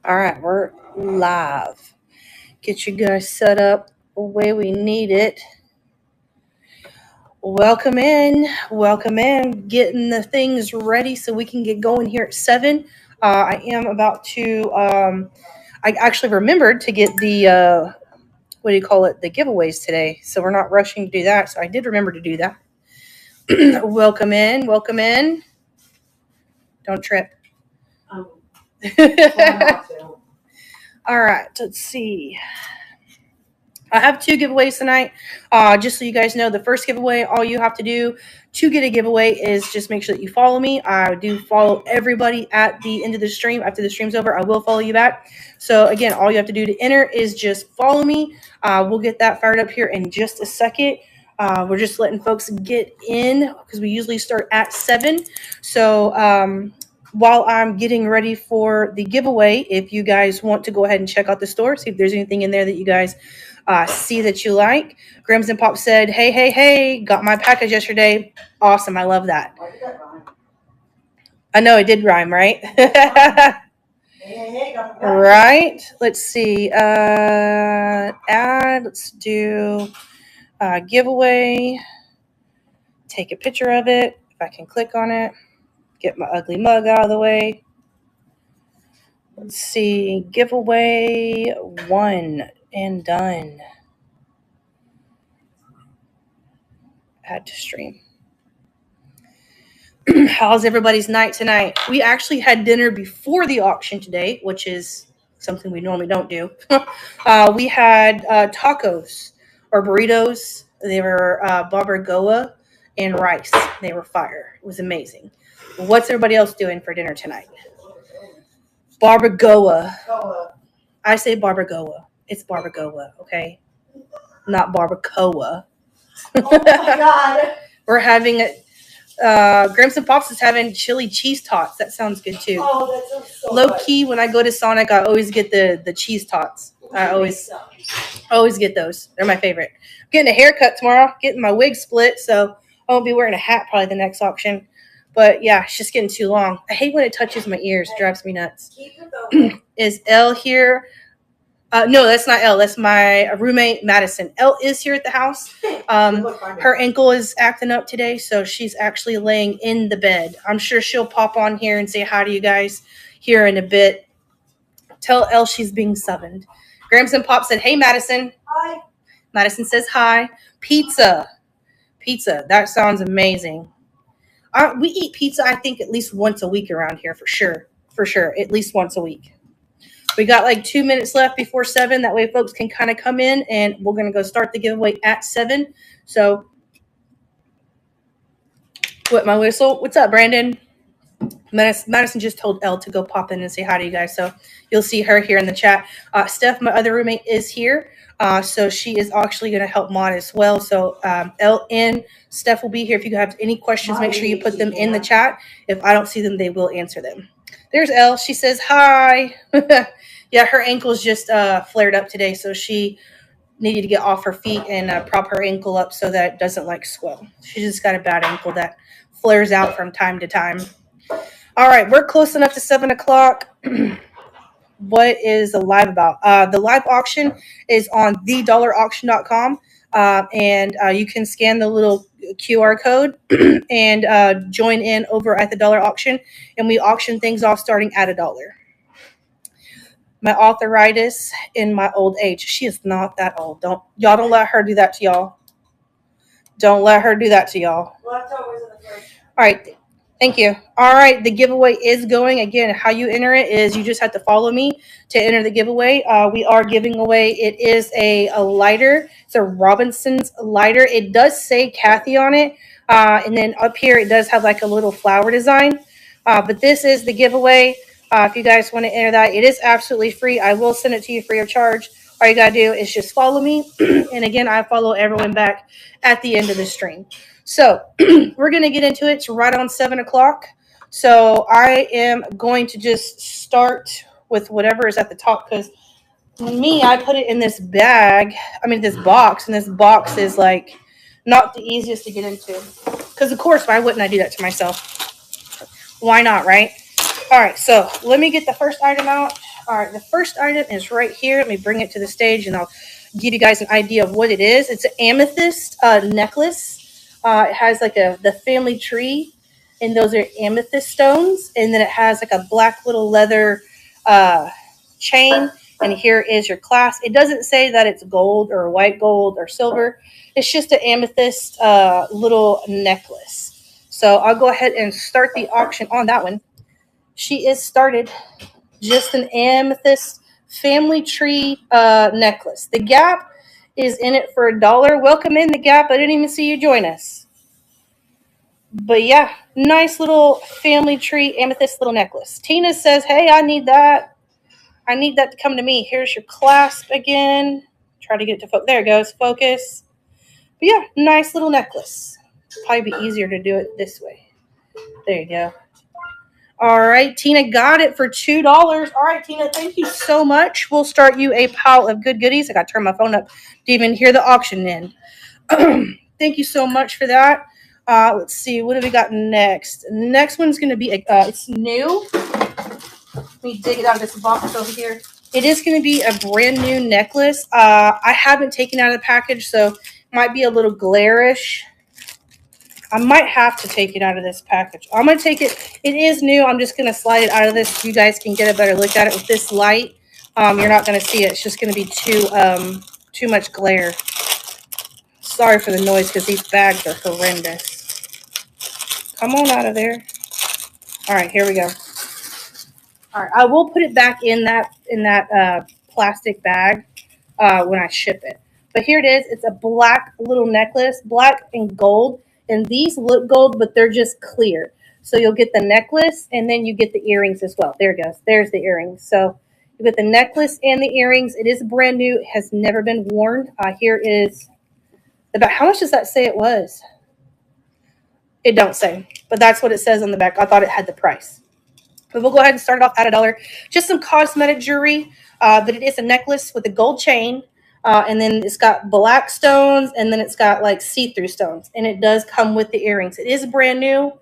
All right, we're live. Get you guys set up the way we need it. Welcome in. Welcome in. Getting the things ready so we can get going here at 7. I am about to, I actually remembered to get the, what do you call it, the giveaways today. So we're not rushing to do that. So I did remember to do that. Welcome in. Welcome in. Don't trip. All right, let's see. I have 2 giveaways tonight. Just so you guys know, the first giveaway, all you have to do to get a giveaway is just make sure that you follow me. I do follow everybody at the end of the stream. After the stream's over, I will follow you back. So again, all you have to do to enter is just follow me. We'll get that fired up here in just a second. We're just letting folks get in because we usually start at 7. So while I'm getting ready for the giveaway, if you guys want to go ahead and check out the store, see if there's anything in there that you guys see that you like. Grams and Pop said, hey, got my package yesterday. Awesome. I love that. Why did that rhyme? I know it did rhyme, right? Hey, got the Right. Let's see. Add. Let's do giveaway. Take a picture of it. If I can click on it. Get my ugly mug out of the way. Let's see. Giveaway 1 and done. Add to stream. How's everybody's night tonight? We actually had dinner before the auction today, which is something we normally don't do. We had tacos or burritos. They were barbacoa and rice. They were fire. It was amazing. What's everybody else doing for dinner tonight? Barbacoa. I say barbacoa. It's barbacoa, okay? Not barbacoa. Oh my god. We're having Gramps and Pops is having chili cheese tots. That sounds good too. Oh, that sounds so Low good. key, when I go to Sonic, I always get the cheese tots. I always get those. They're my favorite. I'm getting a haircut tomorrow. Getting my wig split, so I won't be wearing a hat probably the next auction. But yeah, it's just getting too long. I hate when it touches my ears. It drives me nuts. Keep your phone. Is Elle here? No, that's not Elle. That's my roommate, Madison. Elle is here at the house. Her ankle is acting up today, so she's actually laying in the bed. I'm sure she'll pop on here and say hi to you guys here in a bit. Tell Elle she's being summoned. Grams and Pop said, hey, Madison. Hi. Madison says hi. Pizza. That sounds amazing. We eat pizza, I think, at least once a week around here for sure. At least once a week. We got like 2 minutes left before 7. That way folks can kind of come in, and we're going to go start the giveaway at 7. So, what my whistle? What's up, Brandon? Madison just told Elle to go pop in and say hi to you guys. So, you'll see her here in the chat. Steph, my other roommate, is here. So, she is actually going to help mod as well. So, Elle and Steph will be here. If you have any questions, make sure you put them in the chat. If I don't see them, they will answer them. There's Elle. She says hi. Yeah, her ankle's just flared up today, so she needed to get off her feet and prop her ankle up so that it doesn't like swell. She just got a bad ankle that flares out from time to time. All right, we're close enough to 7 o'clock. What is the live about? The live auction is on thedollarauction.com, and you can scan the little QR code and join in over at the dollar auction, and we auction things off starting at $1. My arthritis in my old age. She is not that old. Don't let her do that to y'all. Don't let her do that to y'all. Leftovers in the fridge. All right. Thank you. All right. The giveaway is going. Again, how you enter it is you just have to follow me to enter the giveaway. We are giving away, it is a lighter. It's a Robinson's lighter. It does say Kathy on it. And then up here, it does have like a little flower design. But this is the giveaway. If you guys want to enter that, it is absolutely free. I will send it to you free of charge. All you got to do is just follow me. And again, I follow everyone back at the end of the stream. So we're going to get into it. It's right on 7 o'clock. So I am going to just start with whatever is at the top because I put it in this bag. This box. And this box is like not the easiest to get into. Because, of course, why wouldn't I do that to myself? Why not, right? All right, so let me get the first item out. All right, the first item is right here. Let me bring it to the stage and I'll give you guys an idea of what it is. It's an amethyst necklace. It has like the family tree, and those are amethyst stones. And then it has like a black little leather chain. And here is your clasp. It doesn't say that it's gold or white gold or silver. It's just an amethyst little necklace. So I'll go ahead and start the auction on that one. She is started. Just an amethyst family tree necklace. The Gap is in it for $1. Welcome in, the Gap. I didn't even see you join us. But yeah, nice little family tree amethyst little necklace. Tina says, hey, I need that. I need that to come to me. Here's your clasp again. Try to get it to focus. There it goes. Focus. But yeah, nice little necklace. Probably be easier to do it this way. There you go. All right, Tina got it for $2. All right, Tina, thank you so much. We'll start you a pile of good goodies. I got to turn my phone up to even hear the auction in. Thank you so much for that. Let's see, what have we got next? Next one's going to be, it's new. Let me dig it out of this box over here. It is going to be a brand new necklace. I haven't taken it out of the package, so it might be a little glarish. I might have to take it out of this package. I'm going to take it. It is new. I'm just going to slide it out of this so you guys can get a better look at it with this light. You're not going to see it. It's just going to be too much glare. Sorry for the noise because these bags are horrendous. Come on out of there. All right, here we go. All right, I will put it back in that plastic bag when I ship it. But here it is. It's a black little necklace, black and gold. And these look gold, but they're just clear. So you'll get the necklace, and then you get the earrings as well. There it goes. There's the earrings. So you get the necklace and the earrings. It is brand new. It has never been worn. Here is about how much does that say it was? It don't say, but that's what it says on the back. I thought it had the price. But we'll go ahead and start it off at $1. Just some cosmetic jewelry, but it is a necklace with a gold chain. And then it's got black stones, and then it's got like see-through stones. And it does come with the earrings. It is brand new.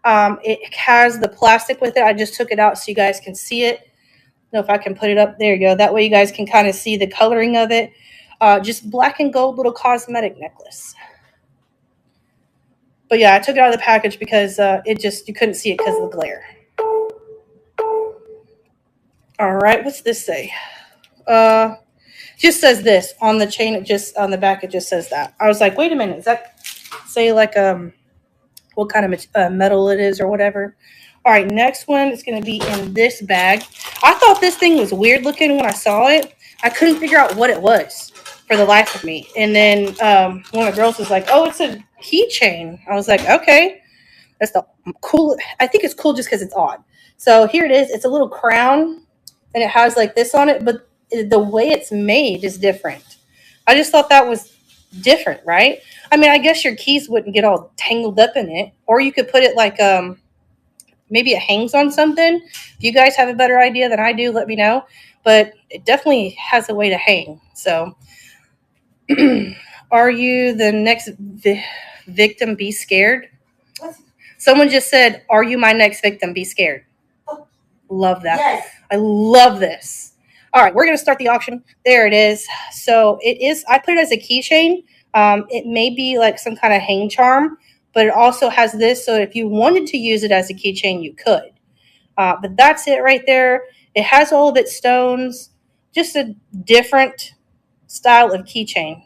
It has the plastic with it. I just took it out so you guys can see it. I don't know if I can put it up. There you go. That way you guys can kind of see the coloring of it. Just black and gold little cosmetic necklace. But yeah, I took it out of the package because you couldn't see it because of the glare. All right, what's this say? Just says this on the chain. It just on the back. It just says that. I was like, wait a minute. Does that say like what kind of metal it is or whatever? All right, next one is going to be in this bag. I thought this thing was weird looking when I saw it. I couldn't figure out what it was for the life of me. And then one of the girls was like, "Oh, it's a keychain." I was like, "Okay, that's the cool." I think it's cool just because it's odd. So here it is. It's a little crown, and it has like this on it, but the way it's made is different. I just thought that was different, right? I mean, I guess your keys wouldn't get all tangled up in it, or you could put it like maybe it hangs on something. If you guys have a better idea than I do, let me know. But it definitely has a way to hang. So, are you the next victim? Be scared. Someone just said, "Are you my next victim? Be scared." Love that. Yes. I love this. All right, we're going to start the auction. There it is. So it is, I put it as a keychain. It may be like some kind of hang charm, but it also has this. So if you wanted to use it as a keychain, you could. But that's it right there. It has all of its stones, just a different style of keychain.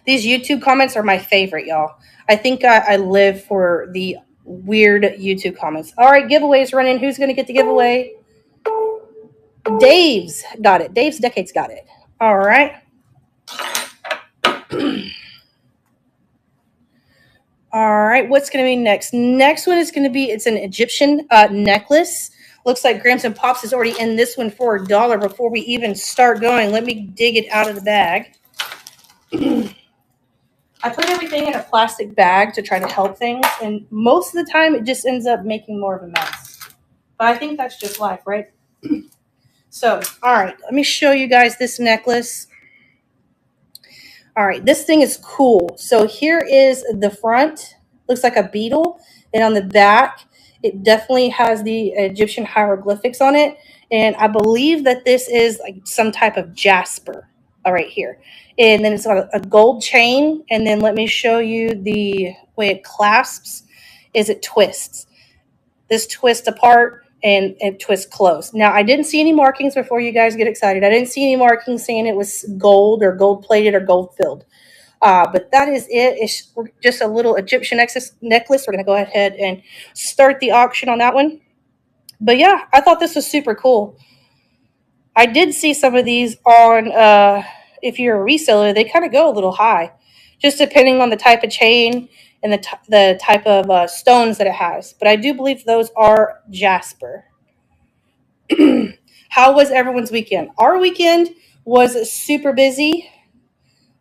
These YouTube comments are my favorite, y'all. I think I live for the weird YouTube comments. All right, giveaways running. Who's going to get the giveaway? Dave's got it. Dave's Decades got it. All right. All right. What's going to be next? Next one is going to be, it's an Egyptian necklace. Looks like Grams and Pops is already in this one for $1 before we even start going. Let me dig it out of the bag. I put everything in a plastic bag to try to help things. And most of the time, it just ends up making more of a mess. But I think that's just life, right? So, all right, let me show you guys this necklace. All right, this thing is cool. So here is the front. Looks like a beetle. And on the back, it definitely has the Egyptian hieroglyphics on it. And I believe that this is like some type of jasper right here. And then it's got a gold chain. And then let me show you the way it clasps is it twists. This twists apart and it twists closed. Now, I didn't see any markings before you guys get excited. I didn't see any markings saying it was gold or gold plated or gold filled. But that is it. It's just a little Egyptian necklace. We're going to go ahead and start the auction on that one. But yeah, I thought this was super cool. I did see some of these on, if you're a reseller, they kind of go a little high, just depending on the type of chain and the type of stones that it has. But I do believe those are jasper. How was everyone's weekend? Our weekend was super busy.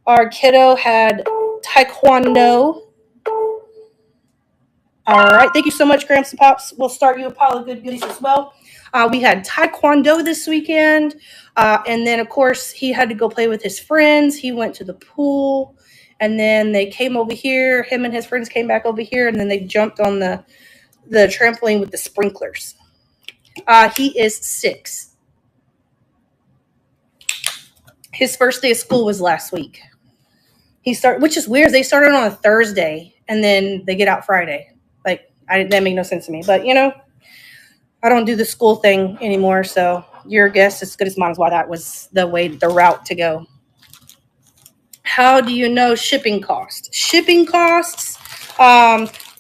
Our kiddo had taekwondo. All right. Thank you so much, Gramps and Pops. We'll start you a pile of good goodies as well. We had taekwondo this weekend. And then, of course, he had to go play with his friends. He went to the pool. And then they came over here. Him and his friends came back over here. And then they jumped on the trampoline with the sprinklers. He is 6. His first day of school was last week. Which is weird. They started on a Thursday, and then they get out Friday. Like, that made no sense to me. But, I don't do the school thing anymore, so your guess is as good as mine as why that was the route to go. How do you know shipping cost? Shipping costs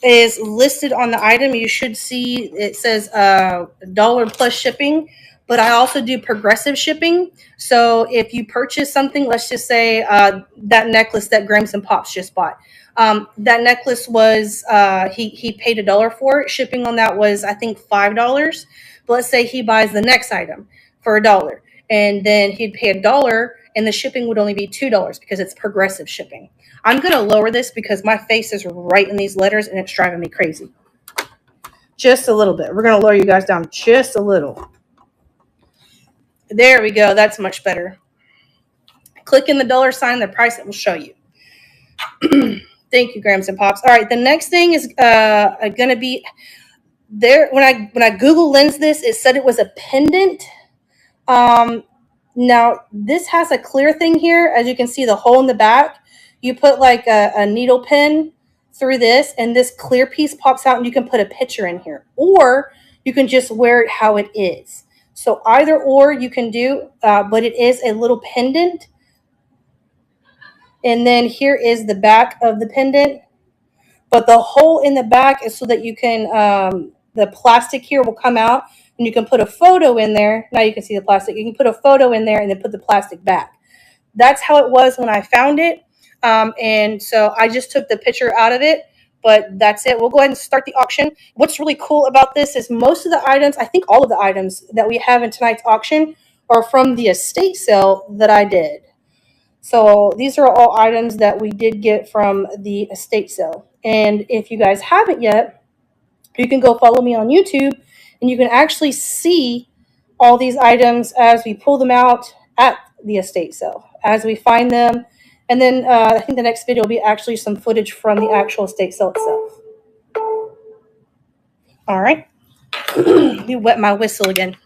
is listed on the item. You should see it says $1 plus shipping, but I also do progressive shipping. So if you purchase something, let's just say that necklace that Gramps and Pops just bought. That necklace was, he paid $1 for it. Shipping on that was, I think, $5. But let's say he buys the next item for $1. And then he'd pay $1 and the shipping would only be $2 because it's progressive shipping. I'm going to lower this because my face is right in these letters and it's driving me crazy. Just a little bit. We're going to lower you guys down just a little. There we go. That's much better. Click in the $, the price it will show you. Thank you, Grams and Pops. All right, the next thing is going to be there. When I Google Lens this, it said it was a pendant. Now, this has a clear thing here. As you can see, the hole in the back. You put like a needle pin through this, and this clear piece pops out, and you can put a picture in here. Or you can just wear it how it is. So either or you can do, but it is a little pendant. And then here is the back of the pendant. But the hole in the back is so that you can, the plastic here will come out and you can put a photo in there. Now you can see the plastic. You can put a photo in there and then put the plastic back. That's how it was when I found it. And so I just took the picture out of it. But that's it. We'll go ahead and start the auction. What's really cool about this is most of the items, I think all of the items that we have in tonight's auction are from the estate sale that I did. So these are all items that we did get from the estate sale. And if you guys haven't yet, you can go follow me on YouTube and you can actually see all these items as we pull them out at the estate sale, as we find them. And then I think the next video will be actually some footage from the actual estate sale itself. All right. Let me wet my whistle again.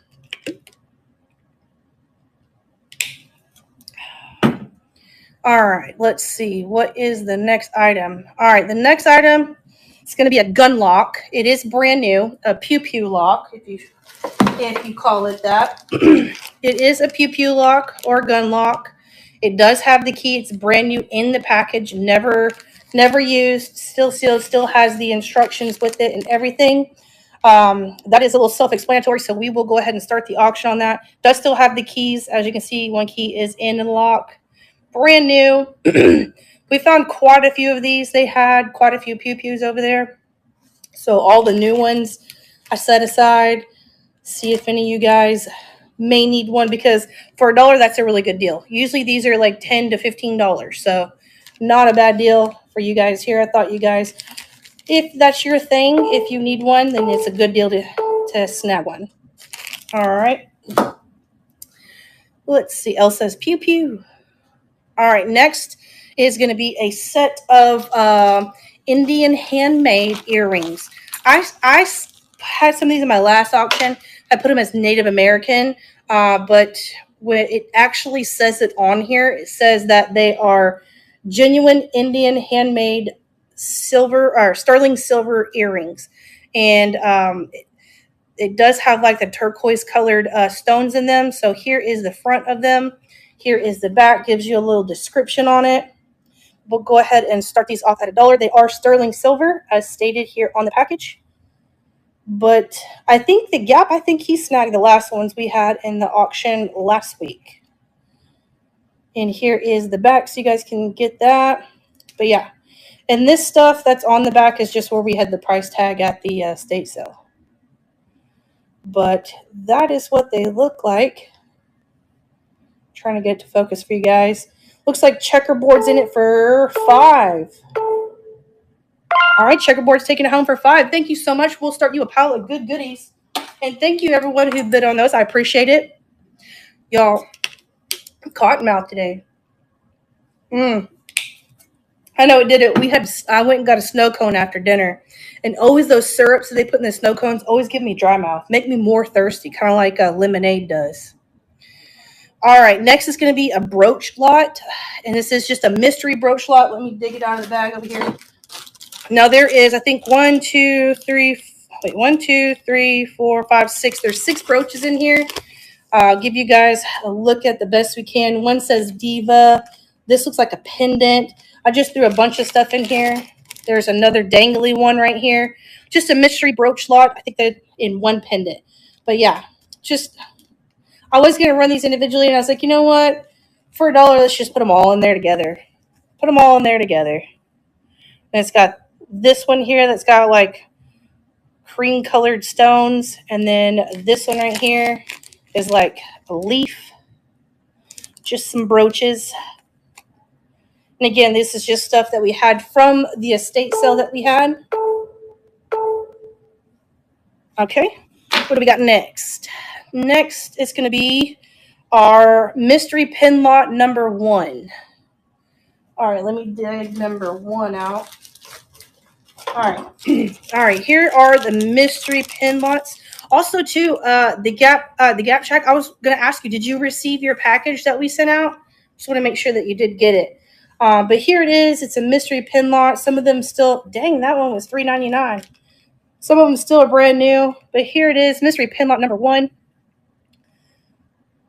All right, let's see. What is the next item? All right, the next item is going to be a gun lock. It is brand new, a pew pew lock, if you call it that. It is a pew pew lock or gun lock. It does have the key. It's brand new in the package, never used, still sealed, still has the instructions with it and everything. That is a little self-explanatory, so we will go ahead and start the auction on that. Does still have the keys. As you can see, one key is in the lock. Brand new. We found quite a few of these. They had quite a few pew-pews over there. So all the new ones I set aside. See if any of you guys may need one, because for $1, that's a really good deal. Usually these are like $10 to $15. So not a bad deal for you guys here. I thought you guys, if that's your thing, if you need one, then it's a good deal to snag one. All right. Let's see. Elle says pew pew. All right, next is going to be a set of Indian handmade earrings. I had some of these in my last auction, I put them as Native American, but when it actually says it on here, it says that they are genuine Indian handmade silver or sterling silver earrings. And it does have like the turquoise colored stones in them. So here is the front of them. Here is the back, gives you a little description on it. We'll go ahead and start these off at $1. They are sterling silver, as stated here on the package. But I think the Gap, I think he snagged the last ones we had in the auction last week. And here is the back, so you guys can get that. But yeah, and this stuff that's on the back is just where we had the price tag at the estate sale. But that is what they look like. Trying to get it to focus for you guys. Looks like checkerboard's in it for $5. All right, checkerboard's taking it home for $5. Thank you so much. We'll start you a pile of good goodies. And thank you everyone who bid on those. I appreciate it. Y'all, cottonmouth today. I know it did it. I went and got a snow cone after dinner. And always those syrups that they put in the snow cones always give me dry mouth. Make me more thirsty, kind of like lemonade does. All right, next is going to be a brooch lot. And this is just a mystery brooch lot. Let me dig it out of the bag over here. Now there is, I think, 1, 2, 3, 4, 5, 6. There's 6 brooches in here. I'll give you guys a look at the best we can. One says Diva. This looks like a pendant. I just threw a bunch of stuff in here. There's another dangly one right here. Just a mystery brooch lot. I think they're in one pendant. But yeah, I was going to run these individually, and I was like, you know what? For $1, let's just put them all in there together. Put them all in there together. And it's got this one here that's got like cream colored stones. And then this one right here is like a leaf. Just some brooches. And again, this is just stuff that we had from the estate sale that we had. Okay, what do we got next? Next is going to be our mystery pin lot number 1. All right, let me dig number 1 out. All right. All right, here are the mystery pin lots. Also, too, the Gap Shack, I was going to ask you, did you receive your package that we sent out? Just want to make sure that you did get it. But here it is. It's a mystery pin lot. Some of them still, dang, that one was $3.99. Some of them still are brand new. But here it is, mystery pin lot number 1.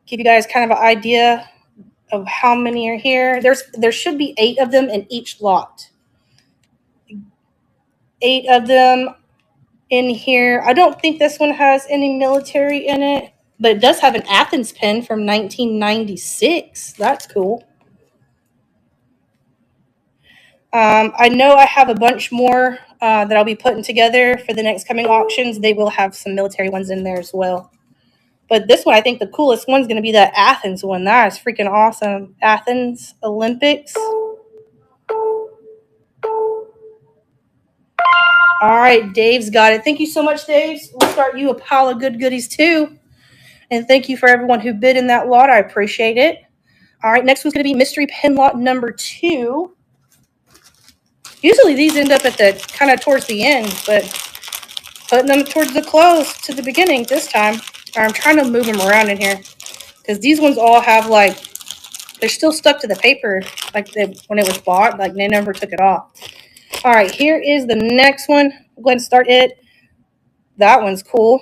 Give you guys kind of an idea of how many are here. There should be 8 of them in each lot. 8 of them in here. I don't think this one has any military in it, but it does have an Athens pin from 1996. That's cool. I know I have a bunch more that I'll be putting together for the next coming auctions. They will have some military ones in there as well. But this one, I think the coolest one's going to be that Athens one. That is freaking awesome. Athens Olympics. All right, Dave's got it. Thank you so much, Dave. We'll start you a pile of good goodies, too. And thank you for everyone who bid in that lot. I appreciate it. All right, next one's going to be mystery pin lot number 2. Usually these end up at the kind of towards the end, but putting them towards the close to the beginning this time. I'm trying to move them around in here because these ones all have like, they're still stuck to the paper like when it was bought, like they never took it off. All right, here is the next one. I'll go ahead and start it. That one's cool.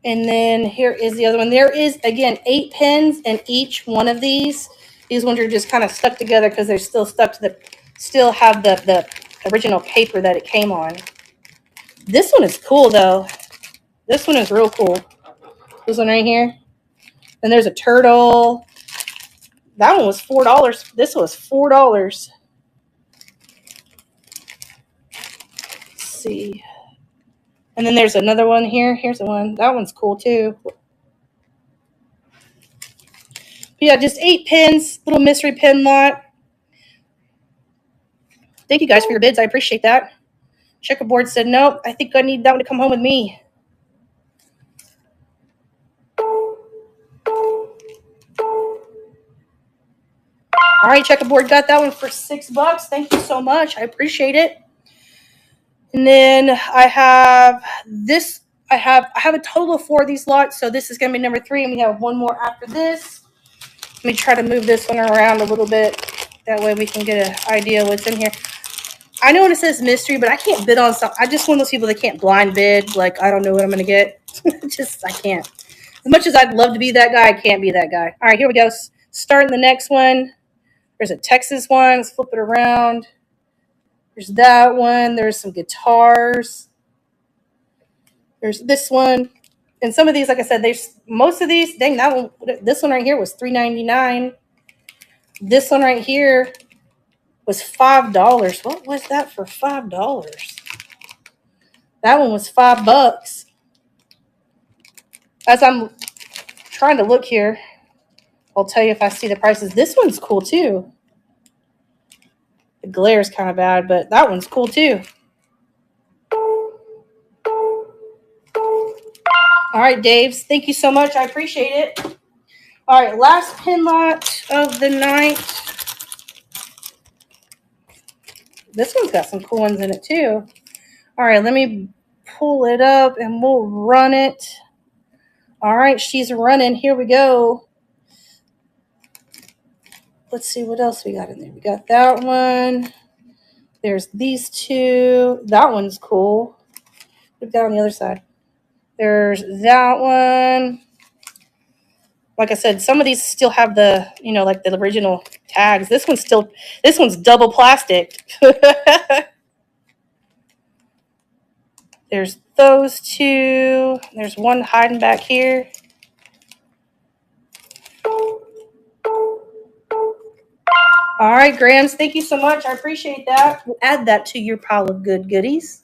And then here is the other one. There is, again, 8 pins in each one of these. These ones are just kind of stuck together because they're still stuck to still have the original paper that it came on. This one is cool, though. This one is real cool. This one right here. And there's a turtle. That one was $4. This was $4. Let's see. And then there's another one here. Here's the one. That one's cool, too. But yeah, just 8 pins. Little mystery pin lot. Thank you guys for your bids. I appreciate that. Checkerboard said, nope, I think I need that one to come home with me. All right, Checkerboard got that one for $6. Thank you so much. I appreciate it. And then I have this I have a total of 4 of these lots, so this is going to be number 3, and we have one more after this. Let me try to move this one around a little bit. That way we can get an idea of what's in here. I know it says mystery, but I can't bid on something. I just one of those people that can't blind bid. Like, I don't know what I'm going to get. I can't. As much as I'd love to be that guy, I can't be that guy. All right, here we go. Starting the next one. There's a Texas one. Let's flip it around. There's that one. There's some guitars. There's this one. And some of these, like I said, there's most of these. Dang, that one. This one right here was $3.99. This one right here was $5. What was that for $5? That one was $5. As I'm trying to look here, I'll tell you if I see the prices. This one's cool too. The glare is kind of bad, but that one's cool too. All right, Daves, thank you so much. I appreciate it. All right, last pin lot of the night. This one's got some cool ones in it too. All right, let me pull it up and we'll run it. All right, she's running. Here we go. Let's see what else we got in there. We got that one. There's these two. That one's cool. We've got on the other side. There's that one. Like I said, some of these still have the, like the original tags. This one's double plastic. There's those two. There's one hiding back here. All right, Grams, thank you so much. I appreciate that. We'll add that to your pile of good goodies.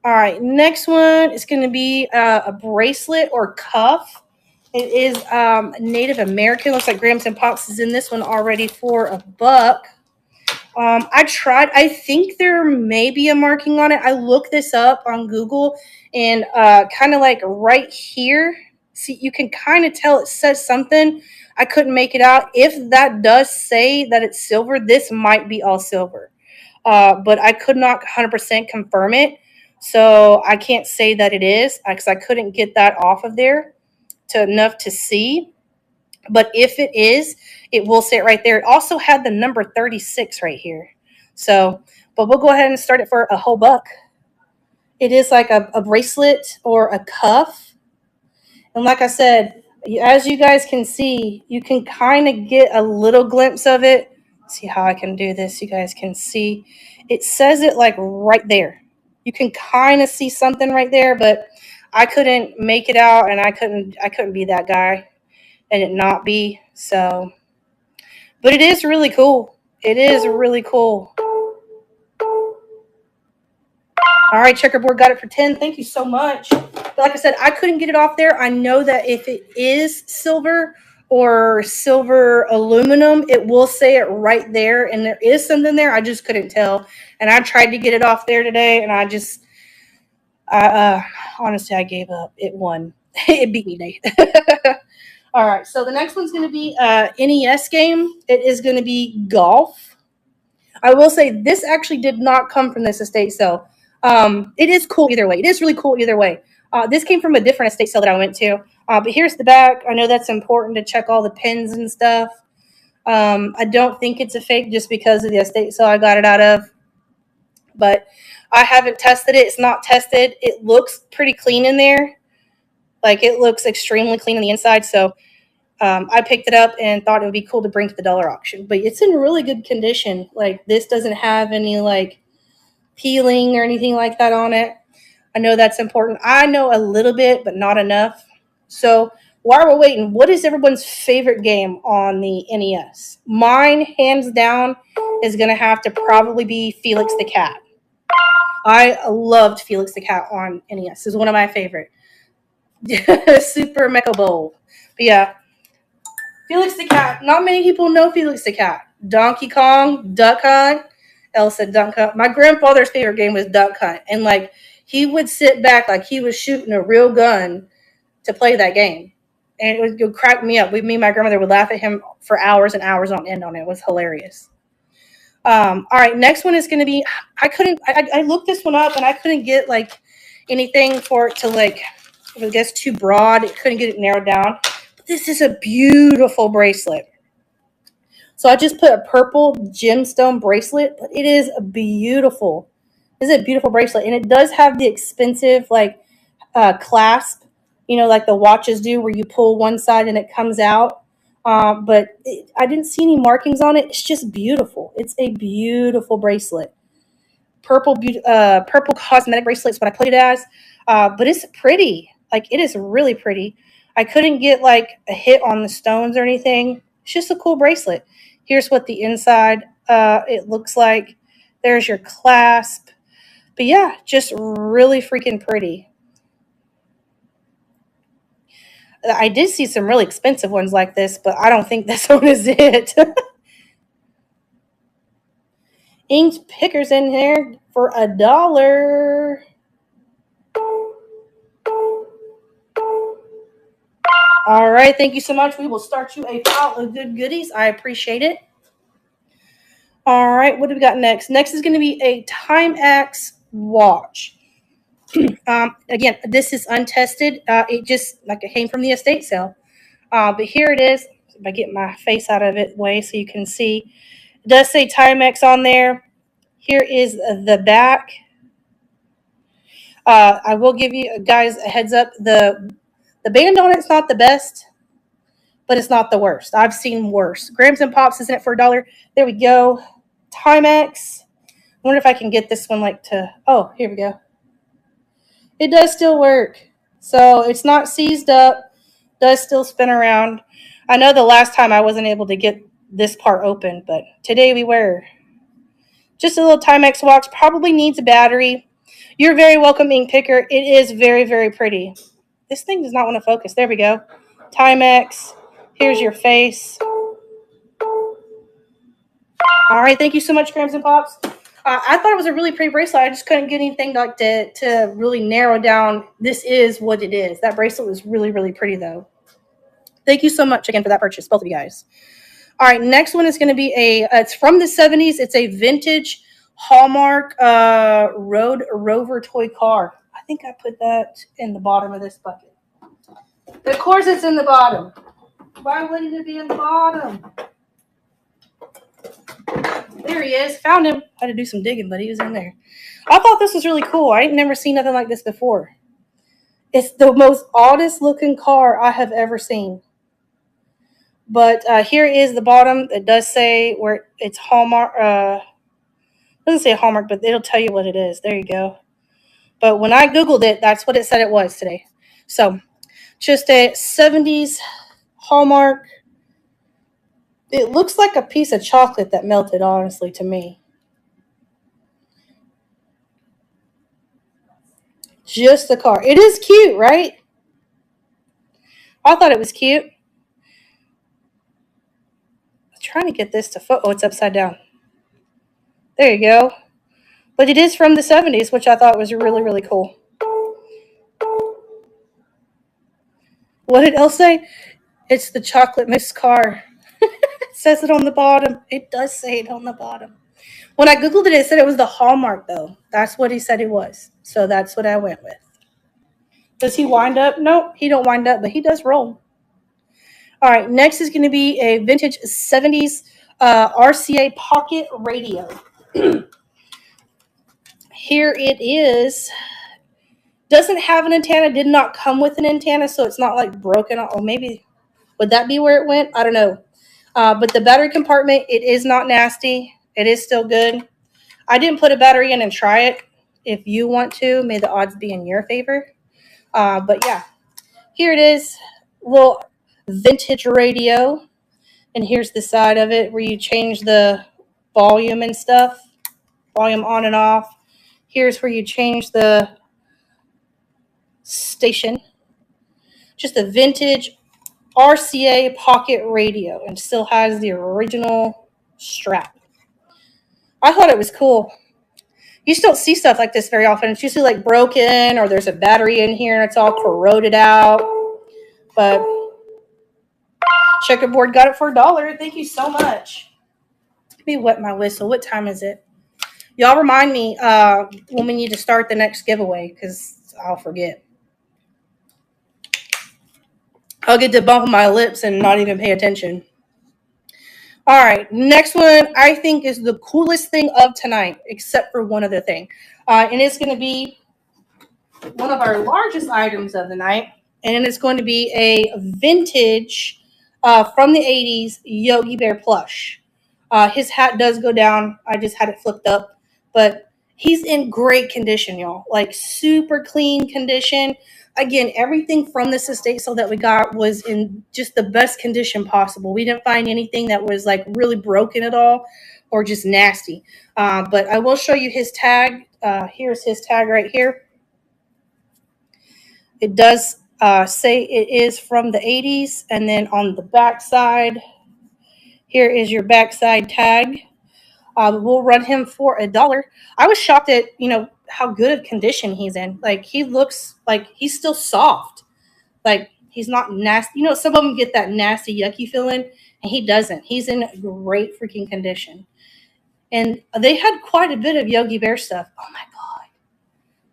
All right, next one is going to be a bracelet or cuff. It is Native American. Looks like Grams and Pops is in this one already for $1. I tried. I think there may be a marking on it. I looked this up on Google, and kind of like right here, see, you can kind of tell it says something. I couldn't make it out. If that does say that it's silver, this might be all silver. But I could not 100% confirm it. So I can't say that it is because I couldn't get that off of there enough to see. But if it is, it will say it right there. It also had the number 36 right here. So, but we'll go ahead and start it for a whole $1. It is like a bracelet or a cuff. And like I said, as you guys can see, you can kind of get a little glimpse of it. Let's see how I can do this. You guys can see. It says it like right there. You can kind of see something right there, but I couldn't make it out, and I couldn't be that guy and it not be. So, but it is really cool. It is really cool. All right, Checkerboard got it for 10. Thank you so much. But like I said, I couldn't get it off there. I know that if it is silver or silver aluminum, it will say it right there. And there is something there. I just couldn't tell. And I tried to get it off there today, and honestly, I gave up. It won. It beat me today. All right, so the next one's going to be NES game. It is going to be golf. I will say this actually did not come from this estate sale. It is cool either way. It is really cool either way. This came from a different estate sale that I went to. But here's the back. I know that's important to check all the pins and stuff. I don't think it's a fake just because of the estate sale I got it out of. But I haven't tested it. It's not tested. It looks pretty clean in there. Like, it looks extremely clean on the inside. So I picked it up and thought it would be cool to bring to the dollar auction. But it's in really good condition. Like, this doesn't have any, like, peeling or anything like that on it. I know that's important. I know a little bit, but not enough. So while we're waiting, what is everyone's favorite game on the NES? Mine, hands down, is going to have to probably be Felix the Cat. I loved Felix the Cat on NES. It's one of my favorite. Super Mecha Bowl. But yeah, Felix the Cat. Not many people know Felix the Cat. Donkey Kong, Duck Hunt. Elle said Duck Hunt. My grandfather's favorite game was Duck Hunt. And like, he would sit back like he was shooting a real gun to play that game. And it would crack me up. Me and my grandmother would laugh at him for hours and hours on end on it. It was hilarious. All right, next one is going to be, I looked this one up and I couldn't get like anything for it to like, I guess, too broad. It couldn't get it narrowed down. But this is a beautiful bracelet. So I just put a purple gemstone bracelet, but it is a beautiful. This is a beautiful bracelet, and it does have the expensive like clasp, like the watches do, where you pull one side and it comes out. But I didn't see any markings on it. It's just beautiful. It's a beautiful bracelet. Purple cosmetic bracelet is what I put it as. But it's pretty. Like, it is really pretty. I couldn't get like a hit on the stones or anything. It's just a cool bracelet. Here's what the inside it looks like. There's your clasp. But yeah, just really freaking pretty. I did see some really expensive ones like this, but I don't think this one is it. Inked pickers in here for $1. All right, thank you so much. We will start you a pile of good goodies. I appreciate it. All right, what do we got next? Next is going to be a Timex watch. Again, this is untested. It just like it came from the estate sale. But here it is. If I get my face out of it way so you can see. It does say Timex on there. Here is the back. I will give you guys a heads up. The band on it's not the best, but it's not the worst. I've seen worse. Grams and Pops isn't it for $1? There we go. Timex. I wonder if I can get this one oh, here we go. It does still work. So it's not seized up. Does still spin around. I know the last time I wasn't able to get this part open, but today we were. Just a little Timex watch. Probably needs a battery. You're very welcome, Ink Picker. It is very, very pretty. This thing does not want to focus. There we go. Timex. Here's your face. All right. Thank you so much, Grams and Pops. I thought it was a really pretty bracelet. I just couldn't get anything to really narrow down. This is what it is. That bracelet was really, really pretty, though. Thank you so much again for that purchase, both of you guys. All right. Next one is going to be it's from the 70s. It's a vintage Hallmark Road Rover toy car. I think I put that in the bottom of this bucket. Of course it's in the bottom. Why wouldn't it be in the bottom? There he is. Found him. Had to do some digging, but he was in there. I thought this was really cool. I ain't never seen nothing like this before. It's the most oddest looking car I have ever seen. But here is the bottom. It does say where it's Hallmark. It doesn't say Hallmark, but it'll tell you what it is. There you go. But when I Googled it, that's what it said it was today. So just a 70s Hallmark. It looks like a piece of chocolate that melted, honestly, to me. Just the car. It is cute, right? I thought it was cute. I'm trying to get this to oh, it's upside down. There you go. But it is from the 70s, which I thought was really, really cool. What did Elle say? It's the chocolate mix car. It says it on the bottom. It does say it on the bottom. When I Googled it, it said it was the Hallmark, though. That's what he said it was. So that's what I went with. Does he wind up? No, he don't wind up, but he does roll. All right, next is going to be a vintage 70s RCA pocket radio. Here it is. Doesn't have an antenna. Did not come with an antenna, so it's not like broken. Or maybe, would that be where it went? I don't know. But the battery compartment, it is not nasty. It is still good. I didn't put a battery in and try it. If you want to, may the odds be in your favor. But yeah, here it is. Little vintage radio. And here's the side of it where you change the volume and stuff. Volume on and off. Here's where you change the station. Just a vintage RCA pocket radio, and still has the original strap. I thought it was cool. You just don't see stuff like this very often. It's usually like broken, or there's a battery in here and it's all corroded out. But Checkerboard got it for $1. Thank you so much. Let me wet my whistle. What time is it? Y'all remind me when we need to start the next giveaway, because I'll forget. I'll get to bumping my lips and not even pay attention. All right, next one I think is the coolest thing of tonight, except for one other thing. And it's going to be one of our largest items of the night, and it's going to be a vintage from the 80s Yogi Bear plush. His hat does go down. I just had it flipped up, but he's in great condition, y'all. Like super clean condition. Again, everything from this estate sale that we got was in just the best condition possible. We didn't find anything that was like really broken at all or just nasty. But I will show you his tag. Here's his tag right here. It does say it is from the 80s. And then on the back side, here is your backside tag. We'll run him for $1. I was shocked at, how good of condition he's in. Like, he looks like he's still soft. Like, he's not nasty. Some of them get that nasty, yucky feeling, and he doesn't. He's in great freaking condition. And they had quite a bit of Yogi Bear stuff. Oh, my God.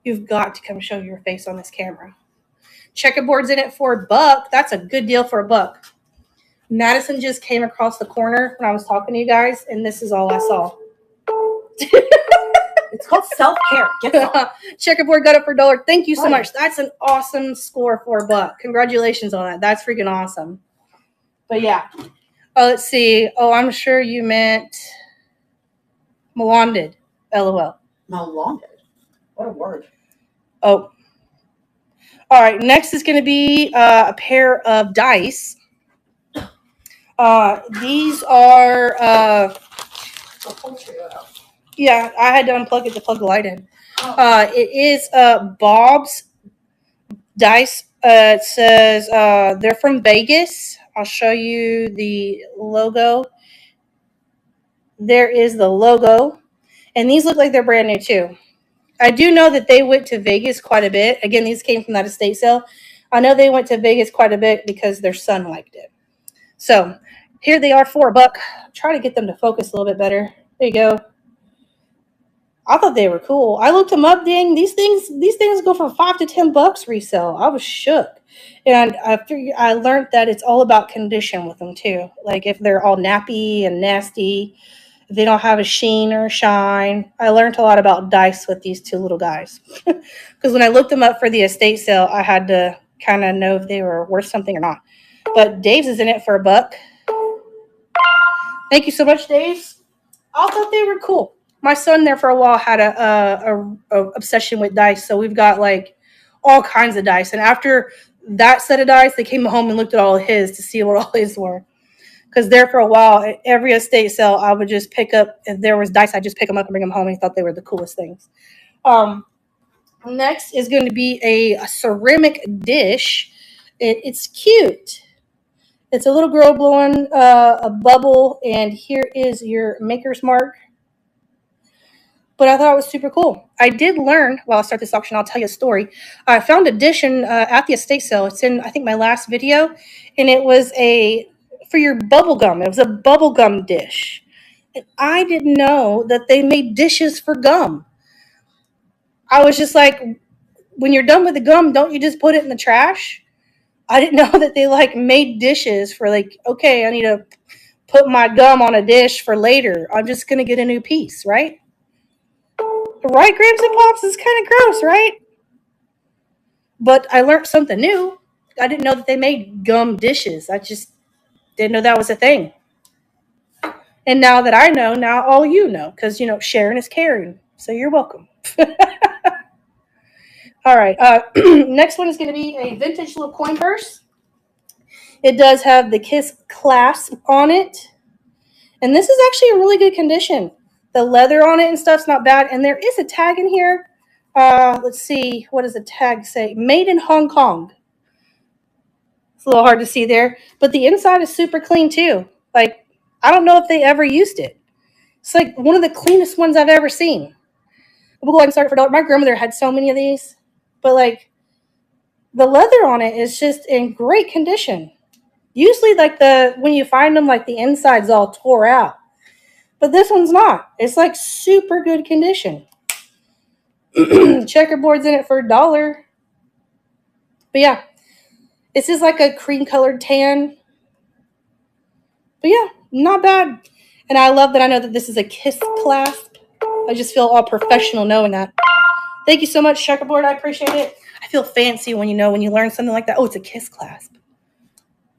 You've got to come show your face on this camera. Checkerboard's in it for $1. That's a good deal for $1. Madison just came across the corner when I was talking to you guys, and this is all I saw. It's called self-care. Get some. Checkerboard got it for $1. Thank you so much. That's an awesome score for $1. Congratulations on that. That's freaking awesome. But yeah. Oh, let's see. Oh, I'm sure you meant Melonded. LOL. Melonded. What a word. Oh. All right. Next is going to be a pair of dice. These are yeah, I had to unplug it to plug the light in. It is Bob's dice. It says they're from Vegas. I'll show you the logo. There is the logo, and these look like they're brand new too. I do know that they went to Vegas quite a bit. Again, these came from that estate sale. I know they went to Vegas quite a bit because their son liked it. So here they are for $1. Try to get them to focus a little bit better. There you go. I thought they were cool. I looked them up. Dang, these things go for $5 to $10 resale. I was shook, and I learned that it's all about condition with them too. Like if they're all nappy and nasty, if they don't have a sheen or a shine. I learned a lot about dice with these two little guys because when I looked them up for the estate sale, I had to kind of know if they were worth something or not. But Dave's is in it for $1. Thank you so much, Dave's. I thought they were cool. My son there for a while had a obsession with dice, so we've got like all kinds of dice. And after that set of dice, they came home and looked at all of his to see what all his were. Because there for a while, at every estate sale, I would just pick up, if there was dice, I'd just pick them up and bring them home, and he thought they were the coolest things. Next is going to be a ceramic dish. It's cute. It's a little girl blowing a bubble, and here is your maker's mark. But I thought it was super cool. I did learn, while I start this auction, I'll tell you a story. I found a dish at the estate sale. It's in, I think, my last video. And it was for your bubble gum. It was a bubble gum dish. And I didn't know that they made dishes for gum. I was just like, when you're done with the gum, don't you just put it in the trash? I didn't know that they made dishes for okay, I need to put my gum on a dish for later. I'm just going to get a new piece, right? Right, Grapes and Pops? Is kind of gross, right? But I learned something new. I didn't know that they made gum dishes. I just didn't know that was a thing. And now that I know, now all you know. Because, sharing is caring. So you're welcome. All right. Next one is going to be a vintage little coin purse. It does have the Kiss clasp on it. And this is actually in really good condition. The leather on it and stuff's not bad. And there is a tag in here. Let's see. What does the tag say? Made in Hong Kong. It's a little hard to see there. But the inside is super clean too. I don't know if they ever used it. It's one of the cleanest ones I've ever seen. We'll go ahead and start for $1. My grandmother had so many of these. But the leather on it is just in great condition. Usually when you find them, the inside's all tore out. But this one's not. It's super good condition. Checkerboard's in it for $1. But yeah, this is like a cream colored tan. But yeah, not bad. And I love that I know that this is a kiss clasp. I just feel all professional knowing that. Thank you so much, Checkerboard. I appreciate it. I feel fancy when you learn something like that. Oh, it's a kiss clasp.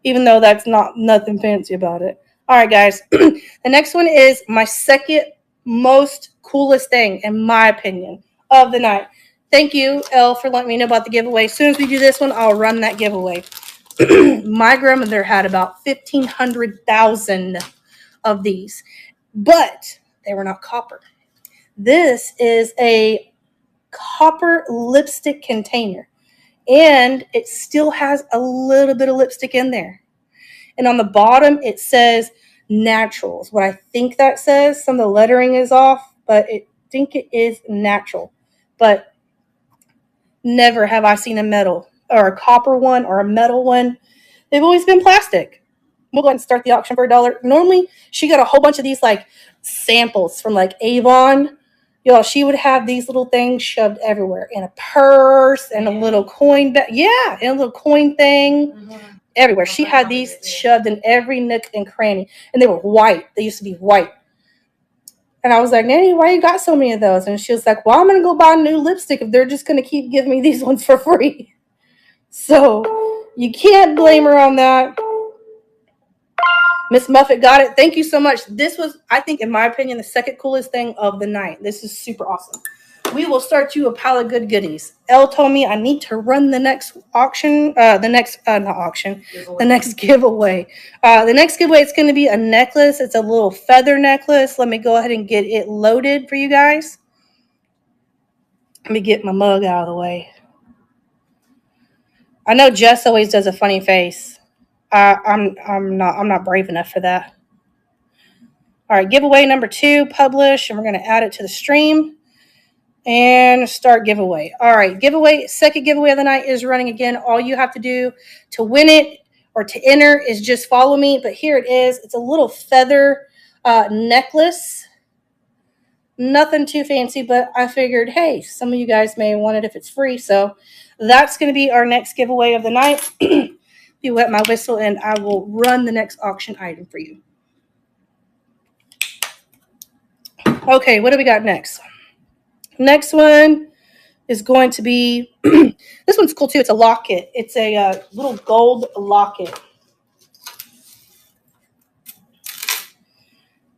Even though that's nothing fancy about it. All right, guys. The next one is my second most coolest thing, in my opinion, of the night. Thank you, Elle, for letting me know about the giveaway. As soon as we do this one, I'll run that giveaway. My grandmother had about 1,500,000 of these, but they were not copper. This is a copper lipstick container, and it still has a little bit of lipstick in there. And on the bottom, it says naturals. What I think that says, some of the lettering is off, but I think it is natural. But never have I seen a metal or a copper one or a metal one. They've always been plastic. We'll go ahead and start the auction for $1. Normally, she got a whole bunch of these like samples from like Avon. Y'all, she would have these little things shoved everywhere in a purse and a little coin bag. Yeah, and a little coin thing. Mm-hmm. Everywhere. She had these shoved in every nook and cranny. And they were white. They used to be white. And I was like, Nanny, why you got so many of those? And she was like, well, I'm going to go buy new lipstick if they're just going to keep giving me these ones for free. So you can't blame her on that. Miss Muffet got it. Thank you so much. This was, I think, in my opinion, the second coolest thing of the night. This is super awesome. We will start you a pile of good goodies. Elle told me I need to run the next auction, the next giveaway. The next giveaway is going to be a necklace. It's a little feather necklace. Let me go ahead and get it loaded for you guys. Let me get my mug out of the way. I know Jess always does a funny face. I'm not brave enough for that. All right, giveaway number 2, publish, and we're going to add it to the stream. And start giveaway. All right, second giveaway of the night is running again. All you have to do to win it or to enter is just follow me. But here it is. It's a little feather necklace. Nothing too fancy, but I figured, hey, some of you guys may want it if it's free. So that's going to be our next giveaway of the night. You wet my whistle, and I will run the next auction item for you. Okay, what do we got next? Next one is going to be, this one's cool too. It's a locket. It's a little gold locket.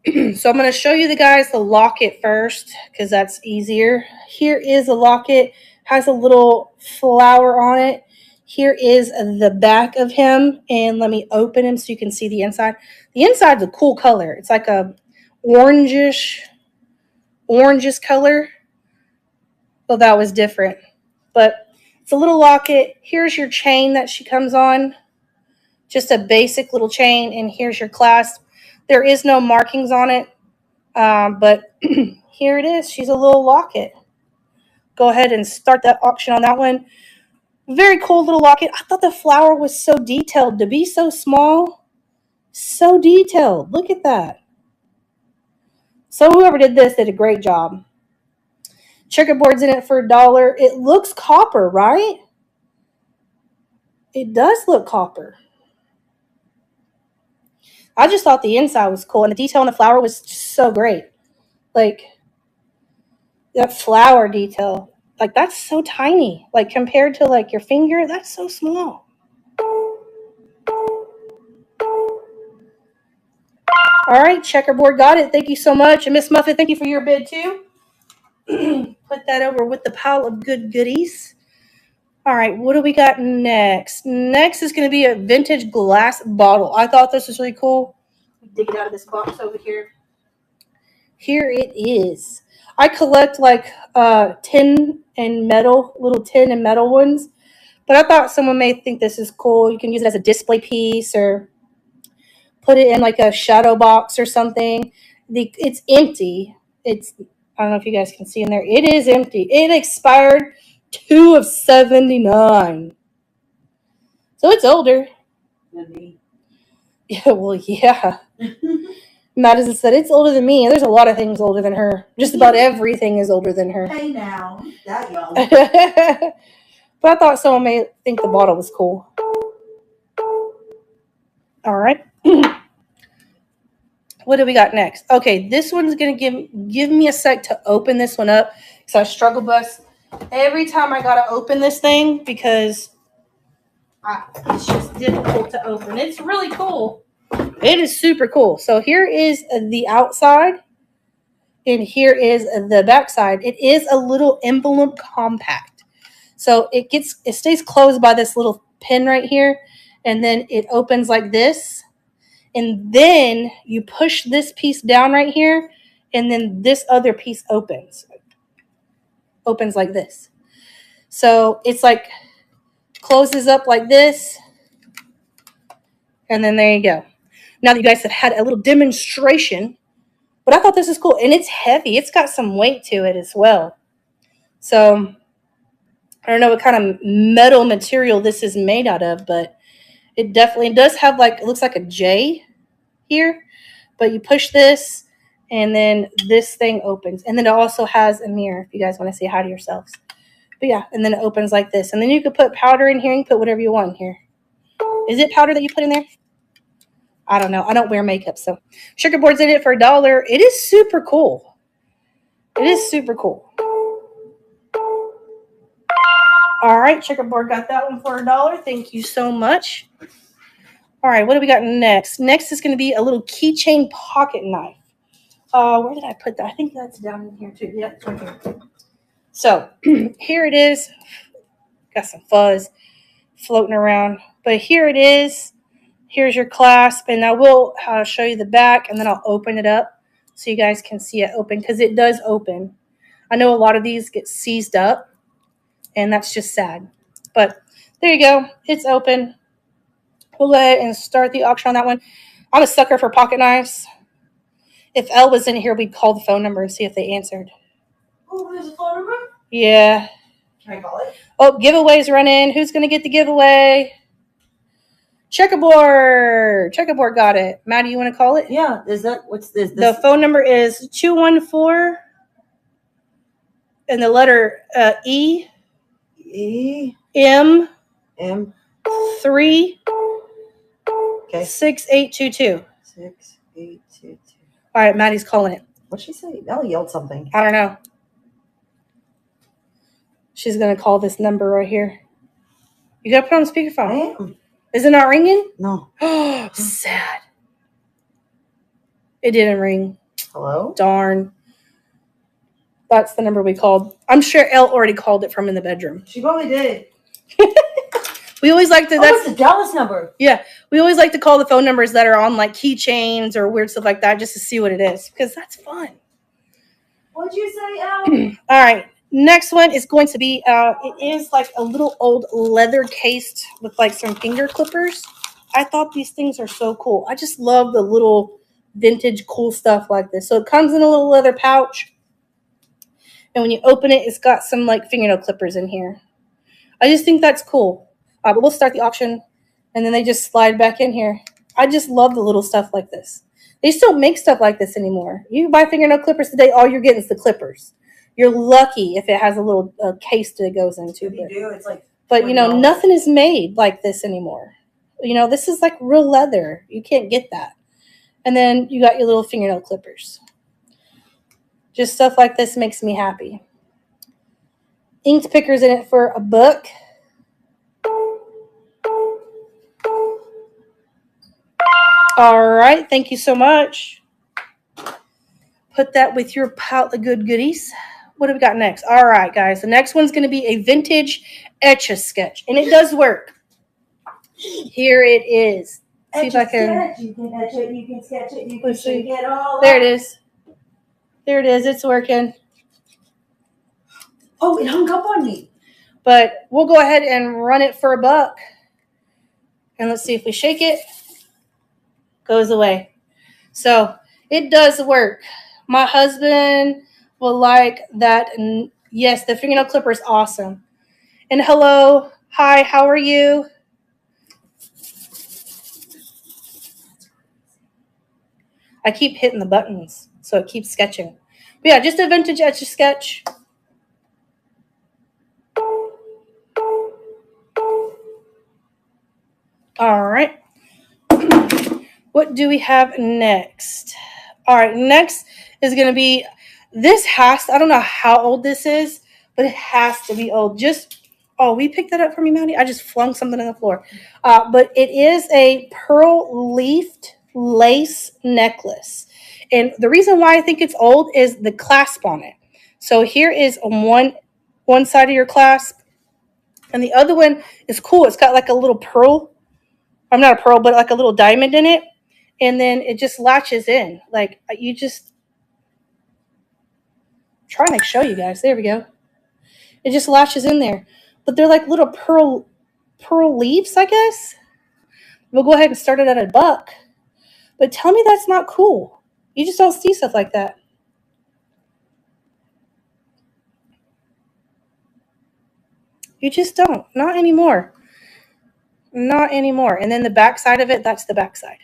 So I'm going to show you the locket first because that's easier. Here is a locket. Has a little flower on it. Here is the back of him. And let me open him so you can see the inside. The inside's a cool color. It's like a orangish color. Well, that was different. But it's a little locket. Here's your chain that she comes on. Just a basic little chain. And here's your clasp. There is no markings on it. But here it is. She's a little locket. Go ahead and start that auction on that one. Very cool little locket. I thought the flower was so detailed. To be so small, so detailed. Look at that. So whoever did this did a great job. Checkerboard's in it for $1. It looks copper, right? It does look copper. I just thought the inside was cool, and the detail on the flower was just so great. Like, that flower detail, like, that's so tiny. Like, compared to, like, your finger, that's so small. All right, Checkerboard got it. Thank you so much. And Miss Muffet, thank you for your bid, too. Put that over with the pile of good goodies. All right, what do we got next? Next is going to be a vintage glass bottle. I thought this was really cool. Dig it out of this box over here. Here it is. I collect like tin and metal, little tin and metal ones. But I thought someone may think this is cool. You can use it as a display piece or put it in like a shadow box or something. It's empty. I don't know if you guys can see in there. It is empty. It expired 2 of 79. So it's older. Yeah, well, yeah. Madison said it's older than me. There's a lot of things older than her. Just about everything is older than her. Hey now, that young. But I thought someone may think the bottle was cool. All right. What do we got next? Okay, this one's gonna give me a sec to open this one up because I struggle bus every time I gotta open this thing because it's just difficult to open. It's really cool. It is super cool. So here is the outside, and here is the backside. It is a little envelope compact, so it stays closed by this little pin right here, and then it opens like this. And then you push this piece down right here, and then this other piece opens like this. So it's like closes up like this, and then there you go. Now that you guys have had a little demonstration, but I thought this is cool, and it's heavy. It's got some weight to it as well. So I don't know what kind of metal material this is made out of, but it definitely does have like, it looks like a J here, but you push this and then this thing opens, and then it also has a mirror if you guys want to say hi to yourselves. But yeah, and then it opens like this, and then you could put powder in here. You can put whatever you want in here. Is it powder that you put in there? I don't know. I don't wear makeup, so Checkerboard's in it for $1. It is super cool. It is super cool. All right, Checkerboard got that one for $1. Thank you so much. All right, what do we got next? Next is going to be a little keychain pocket knife. Where did I put that? I think that's down in here too. Yep, it's right here. So here it is. Got some fuzz floating around. But here it is. Here's your clasp. And I will show you the back, and then I'll open it up so you guys can see it open, because it does open. I know a lot of these get seized up, and that's just sad. But there you go. It's open. We'll go ahead and start the auction on that one. I'm a sucker for pocket knives. If Elle was in here, we'd call the phone number and see if they answered. Oh, there's a phone number? Yeah. Can I call it? Oh, giveaways run in. Who's going to get the giveaway? Checkerboard. Checkerboard got it. Maddie, you want to call it? Yeah. Is that, what's this? The phone number is 214 and the letter E. E. M. M. 3. Okay. 6822. 6822. All right, Maddie's calling it. What'd she say? Ellie yelled something. I don't know. She's going to call this number right here. You got to put on speakerphone. I am. Is it not ringing? No. Oh, sad. It didn't ring. Hello? Darn. That's the number we called. I'm sure Elle already called it from in the bedroom. She probably did. We always like to. That's the Dallas number. Yeah, we always like to call the phone numbers that are on like keychains or weird stuff like that, just to see what it is, because that's fun. What'd you say, Al? All right, next one is going to be. It is like a little old leather cased with like some finger clippers. I thought these things are so cool. I just love the little vintage cool stuff like this. So it comes in a little leather pouch, and when you open it, it's got some like fingernail clippers in here. I just think that's cool. But we'll start the auction, and then they just slide back in here. I just love the little stuff like this. They just don't make stuff like this anymore. You buy fingernail clippers today, all you're getting is the clippers. You're lucky if it has a little case that it goes into. If you do, it's like. But, you know, nothing is made like this anymore. You know, this is like real leather. You can't get that. And then you got your little fingernail clippers. Just stuff like this makes me happy. Inked pickers in it for $1. All right, thank you so much. Put that with your pile of good goodies. What do we got next? All right, guys, the next one's going to be a vintage Etch-a-Sketch, and it does work. Here it is. See if I can. You can etch it, you can sketch it, you can Let's see. shake it all There up. it is. There it is. It's working. Oh, it hung up on me. But we'll go ahead and run it for $1. And let's see if we shake it. Goes away. So it does work. My husband will like that. And yes, the fingernail clipper is awesome. And hello. Hi, how are you? I keep hitting the buttons, so it keeps sketching. But yeah, just a vintage Etch-a-Sketch. What do we have next? All right, next is going to be I don't know how old this is, but it has to be old. Oh, we picked that up from you, Maddie? I just flung something on the floor. But it is a pearl leafed lace necklace. And the reason why I think it's old is the clasp on it. So here is one side of your clasp, and the other one is cool. It's got like a little pearl. I'm not a pearl, but like a little diamond in it. And then it just latches in. Like you just trying to show you guys. There we go. It just latches in there. But they're like little pearl leaves, I guess. We'll go ahead and start it at $1. But tell me that's not cool. You just don't see stuff like that. You just don't. Not anymore. Not anymore. And then the back side of it, that's the back side.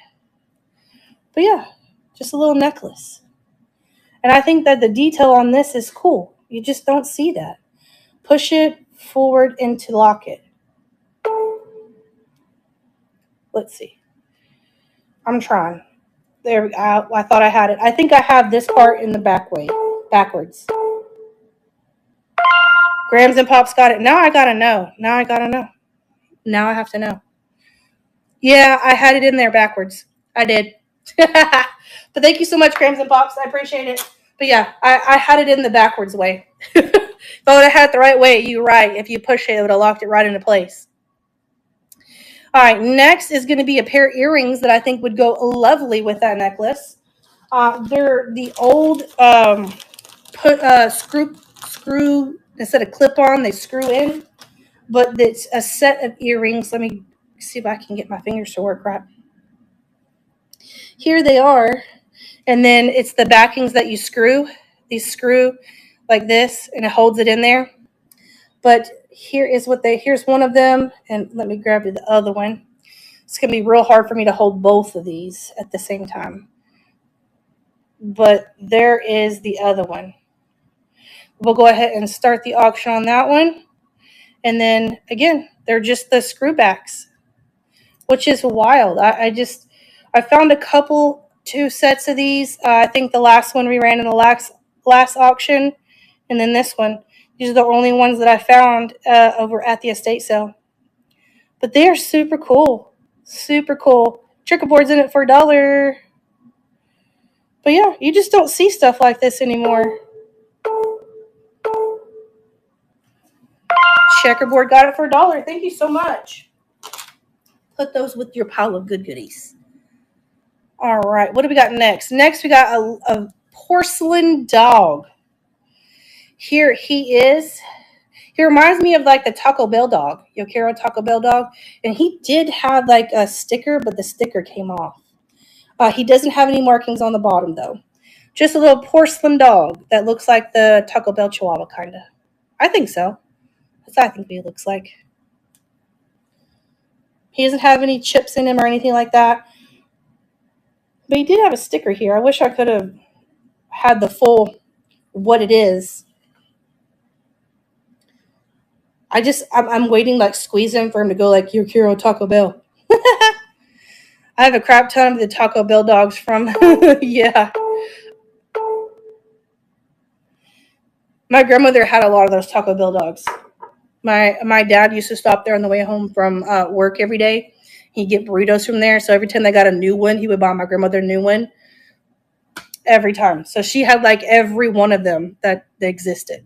But yeah, just a little necklace. And I think that the detail on this is cool. You just don't see that. Push it forward into lock it. Let's see. I'm trying. There we go. I thought I had it. I think I have this part in the backwards. Grams and Pops got it. Now I gotta know. Now I have to know. Yeah, I had it in there backwards. I did. But thank you so much, Grams and Pops. I appreciate it. But yeah, I had it in the backwards way. If I would have had it the right way, you're right. If you push it, it would have locked it right into place. All right, next is going to be a pair of earrings that I think would go lovely with that necklace. They're the old screw instead of clip on, they screw in. But it's a set of earrings. Let me see if I can get my fingers to work right. Here they are. And then it's the backings that you screw. These screw like this, and it holds it in there. But here's one of them. And let me grab the other one. It's going to be real hard for me to hold both of these at the same time. But there is the other one. We'll go ahead and start the auction on that one. And then, again, they're just the screw backs, which is wild. I found two sets of these. I think the last one we ran in the last auction, and then this one. These are the only ones that I found over at the estate sale. But they are super cool. Super cool. Checkerboard's in it for $1. But yeah, you just don't see stuff like this anymore. Checkerboard got it for $1. Thank you so much. Put those with your pile of good goodies. All right, what do we got next? Next, we got a porcelain dog. Here he is. He reminds me of like the Taco Bell dog, Yokiro Taco Bell dog. And he did have like a sticker, but the sticker came off. He doesn't have any markings on the bottom, though. Just a little porcelain dog that looks like the Taco Bell Chihuahua, kind of. I think so. That's what I think he looks like. He doesn't have any chips in him or anything like that. But he did have a sticker here. I wish I could have had the full what it is. I'm waiting, like, squeezing for him to go like Yokiro Taco Bell. I have a crap ton of the Taco Bell dogs from, yeah. My grandmother had a lot of those Taco Bell dogs. My dad used to stop there on the way home from work every day. He'd get burritos from there. So every time they got a new one, he would buy my grandmother a new one. Every time. So she had like every one of them that existed.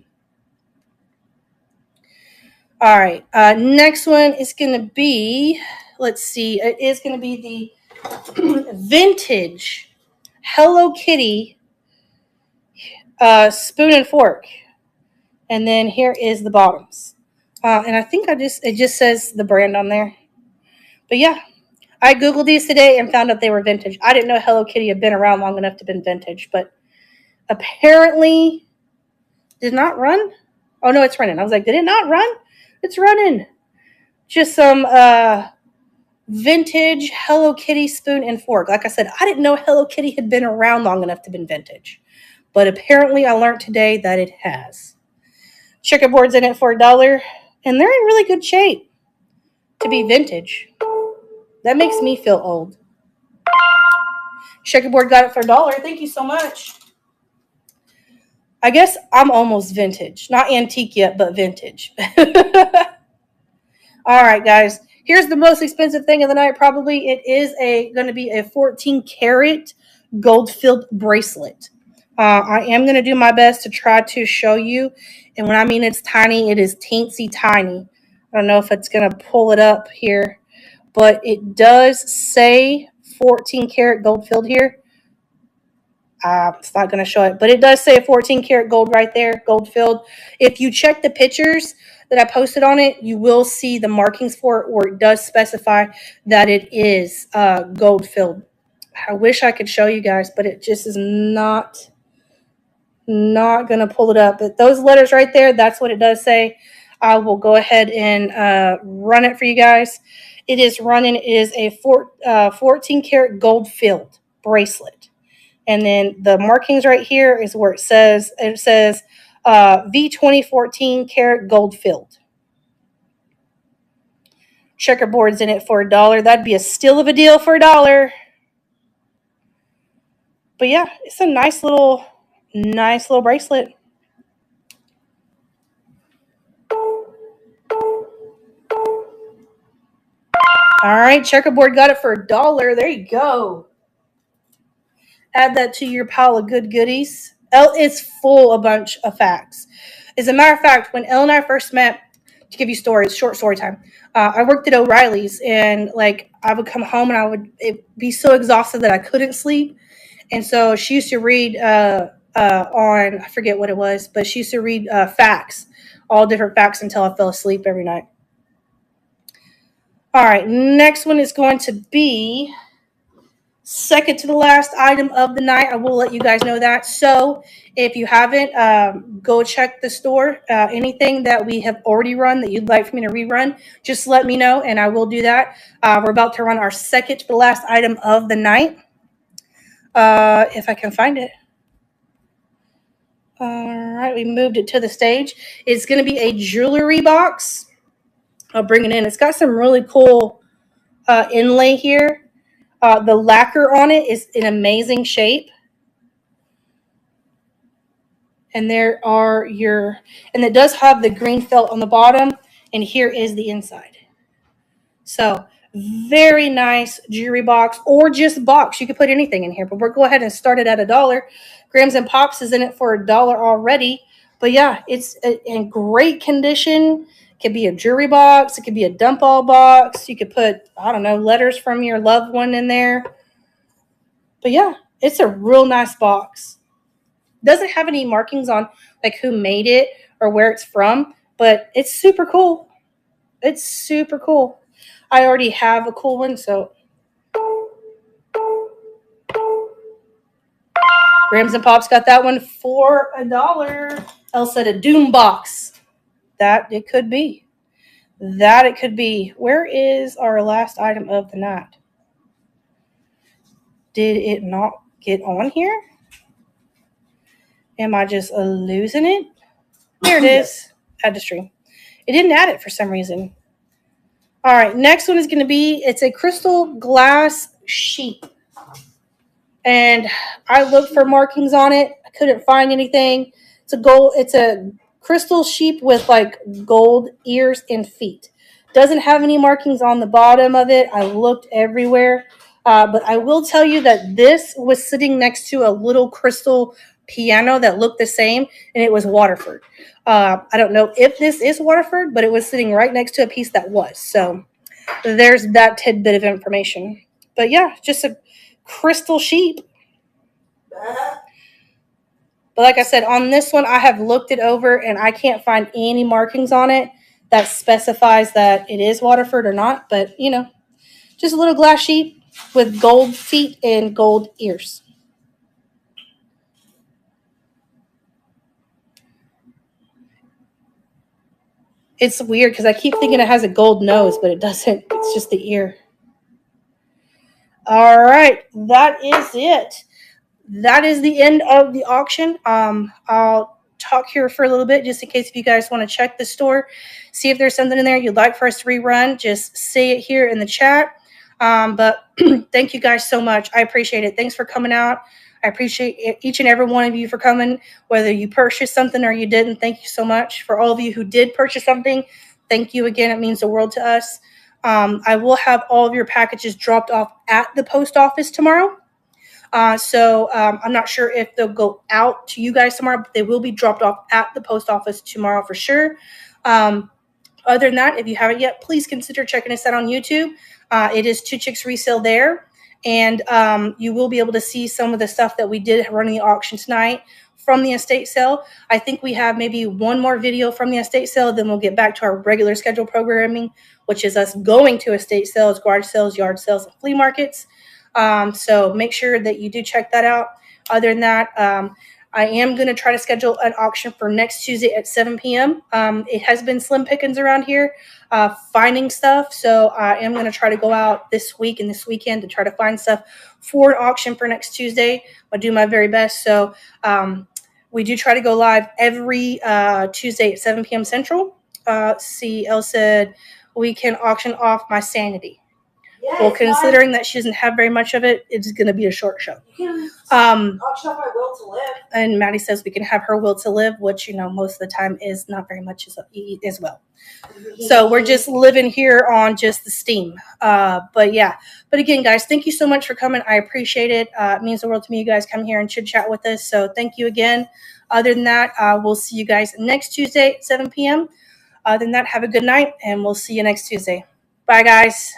All right. Next one is going to be, let's see. It is going to be the vintage Hello Kitty spoon and fork. And then here is the bottoms. And I think it just says the brand on there. But yeah, I Googled these today and found out they were vintage. I didn't know Hello Kitty had been around long enough to be vintage, but apparently did not run. Oh, no, it's running. I was like, did it not run? It's running. Just some vintage Hello Kitty spoon and fork. Like I said, I didn't know Hello Kitty had been around long enough to be vintage. But apparently I learned today that it has. Checkerboard's in it for $1. And they're in really good shape to be vintage. That makes me feel old. Checkerboard got it for $1. Thank you so much. I guess I'm almost vintage. Not antique yet, but vintage. All right, guys. Here's the most expensive thing of the night, probably. It is going to be a 14-karat gold-filled bracelet. I am going to do my best to try to show you. And when I mean it's tiny, it is teensy tiny. I don't know if it's going to pull it up here. But it does say 14-karat gold-filled here. It's not going to show it. But it does say 14-karat gold right there, gold-filled. If you check the pictures that I posted on it, you will see the markings for it, or it does specify that it is gold-filled. I wish I could show you guys, but it just is not going to pull it up. But those letters right there, that's what it does say. I will go ahead and run it for you guys. It is running. It is a 14-karat gold-filled bracelet. And then the markings right here is where it says V20 14-karat gold-filled. Checkerboard's in it for $1. That'd be a steal of a deal for $1. But yeah, it's a nice little bracelet. All right, Checkerboard got it for $1. There you go. Add that to your pile of good goodies. Elle is full a bunch of facts. As a matter of fact, when Elle and I first met, to give you stories, short story time, I worked at O'Reilly's, and like I would come home and I would be so exhausted that I couldn't sleep. And so she used to read on, I forget what it was, but she used to read facts, all different facts until I fell asleep every night. All right, next one is going to be second to the last item of the night. I will let you guys know that. So if you haven't, go check the store. Anything that we have already run that you'd like for me to rerun, just let me know and I will do that. We're about to run our second to the last item of the night. If I can find it. All right, we moved it to the stage. It's going to be a jewelry box. I'll bring it in. It's got some really cool inlay here. The lacquer on it is in amazing shape. And there are and it does have the green felt on the bottom. And here is the inside. So very nice jewelry box, or just box. You could put anything in here, but we'll go ahead and start it at $1. Grams and Pops is in it for $1 already. But yeah, it's in great condition. It could be a jewelry box. It could be a dump all box. You could put, I don't know, letters from your loved one in there. But yeah, it's a real nice box. Doesn't have any markings on like who made it or where it's from, but it's super cool. It's super cool. I already have a cool one, so Grams and Pops got that one for $1. Elle said a Doom box. That it could be. That it could be. Where is our last item of the night? Did it not get on here? Am I just losing it? There it is. Add to stream. It didn't add it for some reason. All right, next one is going to be, it's a crystal glass sheep. And I looked for markings on it. I couldn't find anything. It's a crystal sheep with like gold ears and feet. Doesn't have any markings on the bottom of it. I looked everywhere. But I will tell you that this was sitting next to a little crystal piano that looked the same, and it was Waterford. I don't know if this is Waterford, but it was sitting right next to a piece that was. So there's that tidbit of information. But yeah, just a crystal sheep. But like I said, on this one, I have looked it over, and I can't find any markings on it that specifies that it is Waterford or not. But, you know, just a little glass sheep with gold feet and gold ears. It's weird because I keep thinking it has a gold nose, but it doesn't. It's just the ear. All right, that is it. That is the end of the auction. I'll talk here for a little bit just in case if you guys want to check the store, see if there's something in there you'd like for us to rerun. Just say it here in the chat. But thank you guys so much. I appreciate it. Thanks for coming out. I appreciate each and every one of you for coming, whether you purchased something or you didn't. Thank you so much. For all of you who did purchase something, thank you again. It means the world to us. I will have all of your packages dropped off at the post office tomorrow. So I'm not sure if they'll go out to you guys tomorrow, but they will be dropped off at the post office tomorrow for sure. Other than that, if you haven't yet, please consider checking us out on YouTube. It is Two Chicks Resale there. And you will be able to see some of the stuff that we did running the auction tonight from the estate sale. I think we have maybe one more video from the estate sale. Then we'll get back to our regular schedule programming, which is us going to estate sales, garage sales, yard sales, and flea markets. So make sure that you do check that out. Other than that, I am going to try to schedule an auction for next Tuesday at 7 p.m. It has been slim pickings around here finding stuff. So I am going to try to go out this week and this weekend to try to find stuff for an auction for next Tuesday. I'll do my very best. So we do try to go live every Tuesday at 7 p.m. Central. See, Elle said, we can auction off my sanity. Yeah, Well, considering that she doesn't have very much of it, it's going to be a short show. you can auction off my will to live. And Maddie says we can have her will to live, which, you know, most of the time is not very much as well. So we're just living here on just the steam. But yeah. But again, guys, thank you so much for coming. I appreciate it. It means the world to me. You guys come here and chit chat with us. So thank you again. Other than that, we'll see you guys next Tuesday at 7 p.m. Other than that, have a good night, and we'll see you next Tuesday. Bye, guys.